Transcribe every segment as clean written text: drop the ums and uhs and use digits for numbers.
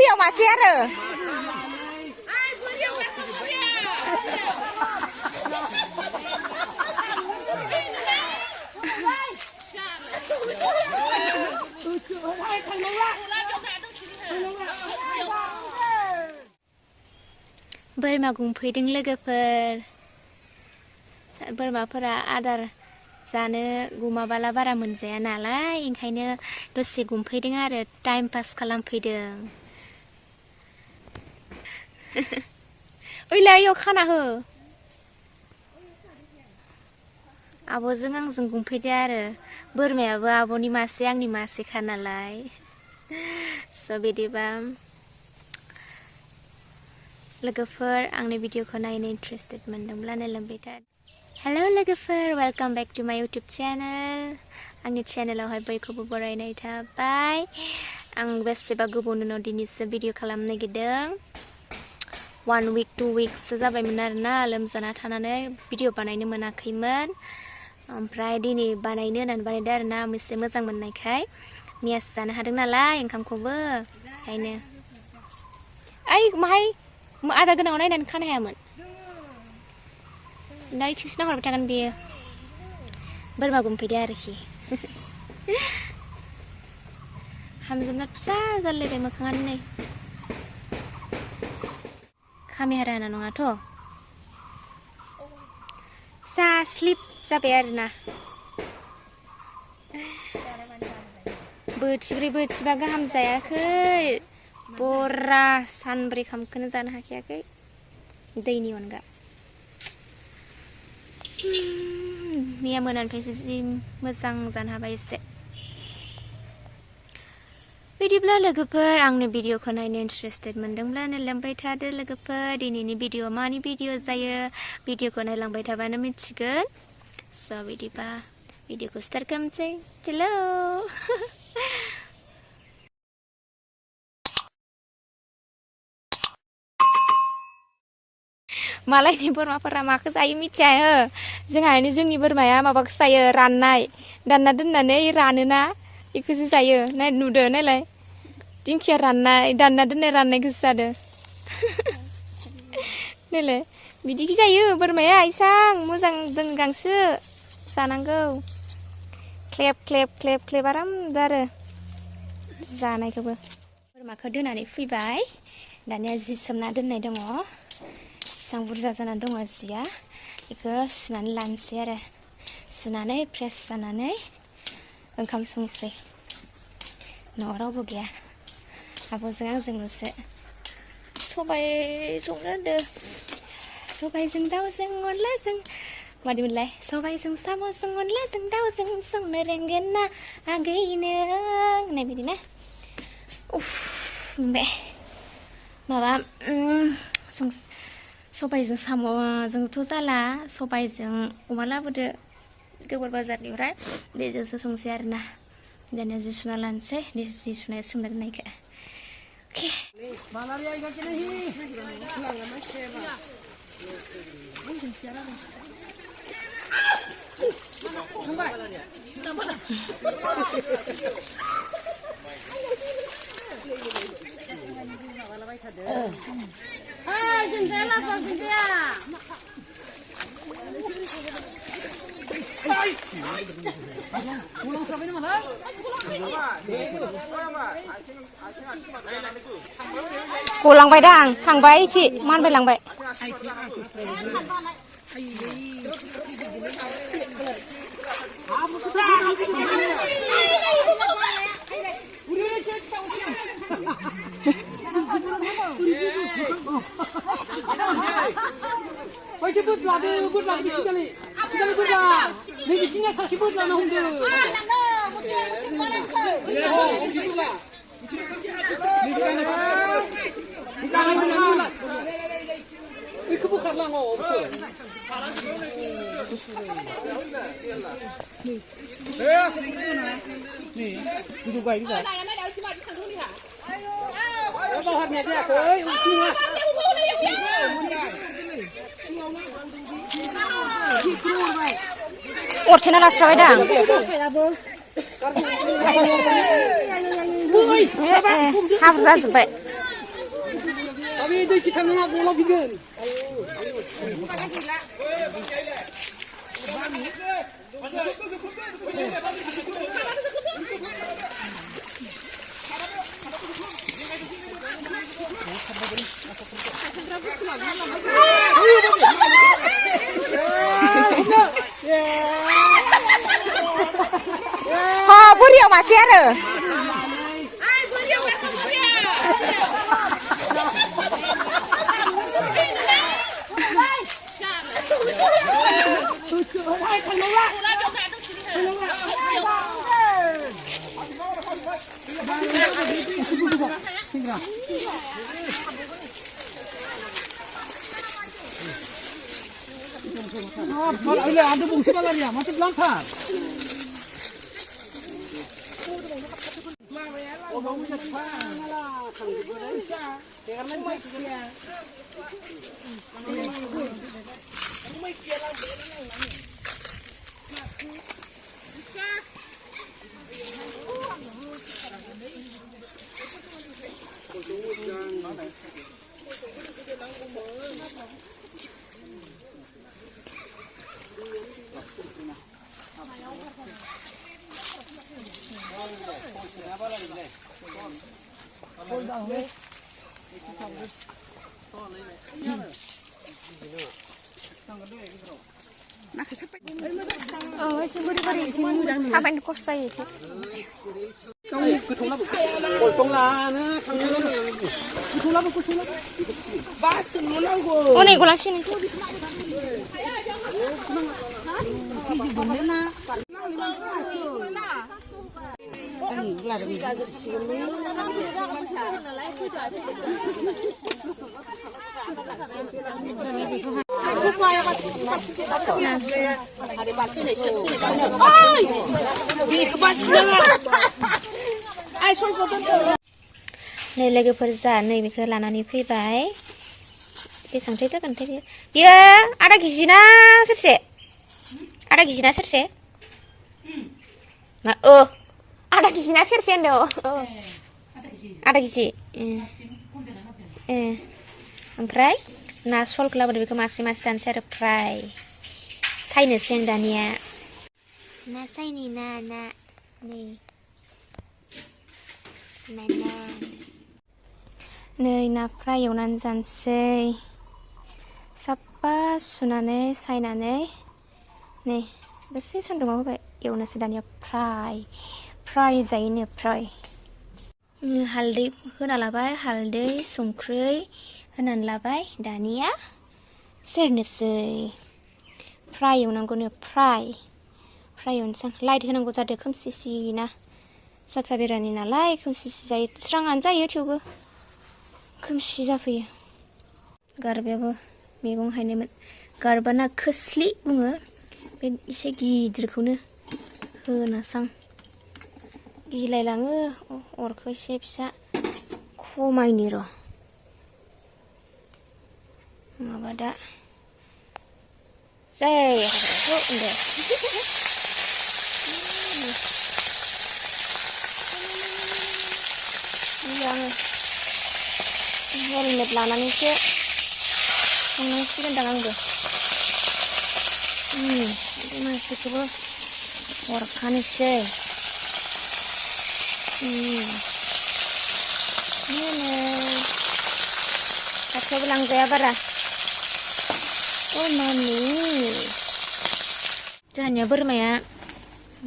बोरियाव मासे आरो बोरमा गुमफैदों लोगोफोर बोरमाफोरा आदार जानो गुमाबाला बारा मोनजाया नालाय ओंखायनो दसे गुमफैदों आरो टाइम पास खालामफैदों ओइलाय इयाव खाना हो आब'जों आंजों गुमफैदो आरो बोरमायाबो आब'नि मासे आंनि मासेखा नालाय स' बिदिबा लोगोफोर आंनि भिडिअखौ नायनो इन्ट्रेस्टेड मोनदोंब्ला नायलांबाय था हेलो लोगोफोर वेलकाम बैक टू माय यूट्यूब चैनल आंनि चैनलावहाय बयखौबो बरायनाय थाबाय आं बेसेबा गोबावनि उनाव दिनैसो भिडिअ खालामनो नागिरदों 1 week 2 weeks जाबायमोन आरोना लोमजाना थानानै भिडिअ बानायनो मोनाखैमोन ओमफ्राय दिनै बानायनो होननानै बानायदों आरोना एसे मोजां मोननायखाय मियास जानो हादों नालाय ओंखामखौबो ओंखायनो ओइ माहाय आदार गोनाङाव नायनानै खानो हायामोन दा इथिंसो नाहरबाय थागोन बेयो बोरमा गुमफैदो आरोखि हामजोबना फिसा जालायबाय मोखाङानो नै खामेहारा होना नङाथ' फिसा स्लिप जाबाय आरोना बोथिब्रै बोथिबा गाहाम जायाखै बरा सानब्रै खामखौनो जानो हाखायाखै दैनि अनगा मैया मोनानिफ्रायसो जि मोजां जानो हाबाय एसे बिदिब्ला लोगोफोर आंनि भिडिअखौ नायनो इन्ट्रेस्टेड मोनदोंब्ला नायलांबाय थादो लोगोफोर दिनैनि भिडिअ मानि भिडिअ जायो भिडिअखौ नायलांबाय थाबानो मिथिगोन स' बिदिबा भिडिअखौ स्टार्ट खालामसै हेलो मालायनि बोरमाफोरा माखौ जायो मिथिया हो जोंनि बोरमाया माबाखौ जायो राननाय दानना दोननानै रानोना बेखौसो जायो नाय नुदो नायलाय दिंखिया राननाय दानना दोननाय राननायखौसो जादो नायलाय बिदिखि जायो बोरमाया इसां मोजां जों गांसो जानांगौ क्लेब क्लेब क्लेब क्लेब आराम आरो जानायखौबो बोरमाखौ दोनानै फैबाय दानिया जि सोमना दोननाय दङ बेसेबां बुरजा जानानै दङ जिया बेखौ सुनानै लानोसै आरो सुनानै फ्रेस जानानै ओंखाम संसै न'आव रावबो गैया आब'जों आंजोंल'सो सबाय संनो होनदों सबायजों दाउजों अनलाजों मादिमोनलाय सबायजों साम'जों अनलाजों दाउजों संनो रोंगोन ना आगै नों होननाय बायदि ना उफ बे माबा सबायजों साम'जोंथ' जाला सबायजों अमा लाबोदो गोबोर बाजारनिफ्राय बेजोंसो संसै आरोना दानिया जि सुना लानोसै जि सुनाया सोमना दोननायखौ अके गलांबाय दा आं थांबाय इथि मानबाय लांबाय Itu buat lagi sekali buat. Ni bikinnya sasi buat lama hunde. Iku bukan lango. Nih, duduk baik juga. Bahannya dia, ucinya. 어떻게 났어요, 하부 자스베. bे दै खिथांना गलाव फैगोन बोरियाव मासे आरो ada bungsu lagi ya, mati belangkat. थाबायनो खस्थ' जायो एसे अनेक गलांसिन नै लोगोफोर जा नैबेखौ लानानै फैबाय बेसेबांथो जागोनथाय बियो आधा केजि ना सेरसे आधा केजि ना सेरसे मा आधा केजि ना सेरसे होनदों आधा केजि ओमफ्राय ना सलखौ लाबोदो बेखौ मासे मासे जानोसै आरो फ्राय सायनोसै आं दानिया ना सायनि ना नै नै ना फ्राय एवनानै जानोसै साफा सुनानै सायनानै नै दसे सान्दुङाव होबाय एवनोसै दानिया फ्राय जायोनो फ्राय हालदै होना लाबाय हालदै संख्रै होनानै लाबाय दानिया सेरनोसै फ्राय एवनांगौनो फ्राय एवनोसै लाइट होनांगौ जादों खोमसि ना जाथा बेरानि नालाय खोमसि जायो स्राङानो जायो थेवबो खोमसि जाफैयो गारबायाबो मैगं हायनायमोन गारबाना खोस्लि बुङो बे एसे गिदिरखौनो होनोसां गिलायलाङो अरखौ एसे फिसा खमायनि र' नङाबा दा जायाखौ होनदो आङो हेलमेट लानानैसो संनांसिगोनदां आंबो मानसिखौबो हरखानोसै खाथियावबो लांजाया बारा मानि जोंहानिया बोरमाया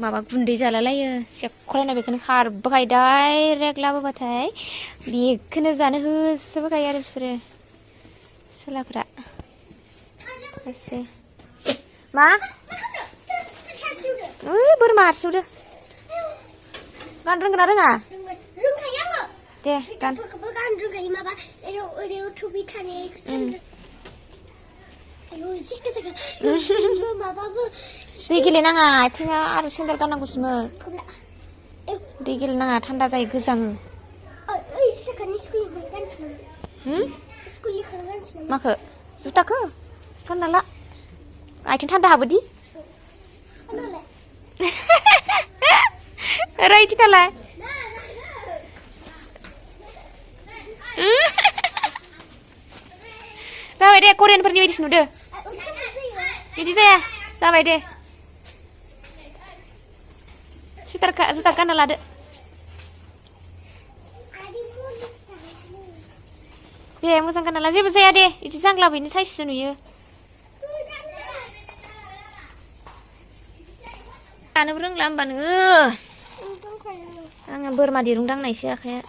माबा गुन्दै जालालायो सेखलायना बेखौनो खारबोखायो डाइरेक्ट लाबोबाथाय बेखौनो जानो होसोबोखायो आरो बिसोरो सोलाफ्रा मा बोरमा हारसिउदो गान रोंगोना रोङा दे गान दै गेलेनाङा आथिङा आरो सेन्देल गाननांगौसोमोन दै गेलेनाङा थान्दा जायो गोजाङो माखो जुथाखो गानना ला आथिं थान्दा हाबोदि राइट दालाय करियानफोरनि बायदिसो नुदो बिदि जाया जाबाय दे जुथा गानना लादो दे मोजां गानना ला जेबो जाया दे बिदि जांग्लाबैनो साइससो नुयो जानोबो रोंला होमबा नोङो आङो बोरमा दिरुं दांनायसो आखाइया